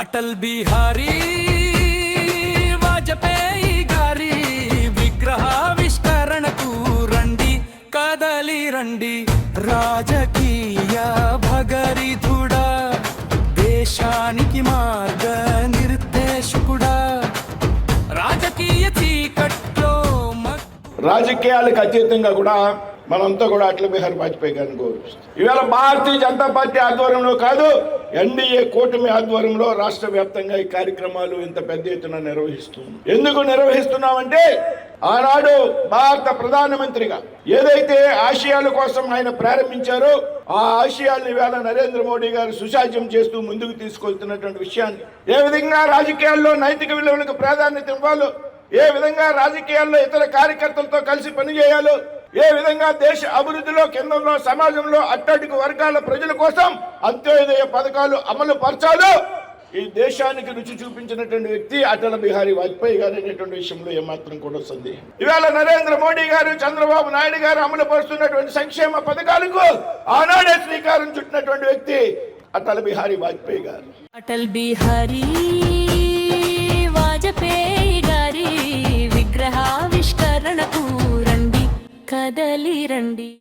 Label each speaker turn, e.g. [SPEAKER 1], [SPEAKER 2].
[SPEAKER 1] అటల్ బిహారీ వాజపేయి గారి విగ్రహావిష్కరణకు రండి, కదలి రండి. రాజకీయ భగరిధుడా, దేశానికి మార్గ నిర్దేశకుడా, రాజకీయ చీకట్లో
[SPEAKER 2] రాజకీయాలకు అతీతంగా కూడా మనంతా కూడా అటల్ బిహారీ వాజ్పేయి గారిని గౌరవిస్తాం. ఇవాళ భారతీయ జనతా పార్టీ ఆధ్వర్యంలో కాదు, ఎన్డీఏ కూటమి ఆధ్వర్యంలో రాష్ట్ర వ్యాప్తంగా ఈ కార్యక్రమాలు ఇంత పెద్ద ఎత్తున నిర్వహిస్తున్నాం. ఎందుకు నిర్వహిస్తున్నామంటే, ఆనాడు భారత ప్రధానమంత్రిగా ఏదైతే ఆశయాల కోసం ఆయన ప్రారంభించారో ఆ ఆశయాల్ని వేళ నరేంద్ర మోడీ గారు సుసాధ్యం చేస్తూ ముందుకు తీసుకెళ్తున్నటువంటి విషయాన్ని, ఏ విధంగా రాజకీయాల్లో నైతిక విలువలకు ప్రాధాన్యత ఇవ్వాలో, ఏ విధంగా రాజకీయాల్లో ఇతర కార్యకర్తలతో కలిసి పనిచేయాలో, ఏ విధంగా దేశ అభివృద్ధిలో, కేంద్రంలో, సమాజంలో అట్టడుగు వర్గాల ప్రజల కోసం అంత్యోదయ పథకాలు అమలు పరచాలో ఈ దేశానికి రుచి చూపించినటువంటి వ్యక్తి అటల్ బిహారీ వాజ్పేయి గారు అనేటువంటి విషయంలో ఏమాత్రం కూడా సందేహం. ఇవాళ నరేంద్ర మోడీ గారు, చంద్రబాబు నాయుడు గారు అమలు పరుస్తున్నటువంటి సంక్షేమ పథకాలకు ఆనాడే శ్రీకారం చుట్టినటువంటి వ్యక్తి అటల్ బిహారీ వాజ్పేయి గారు.
[SPEAKER 3] అటల్ బిహారీ వాజపేయి గారి విగ్రహావిష్కరణకు రండి, కదలి రండి.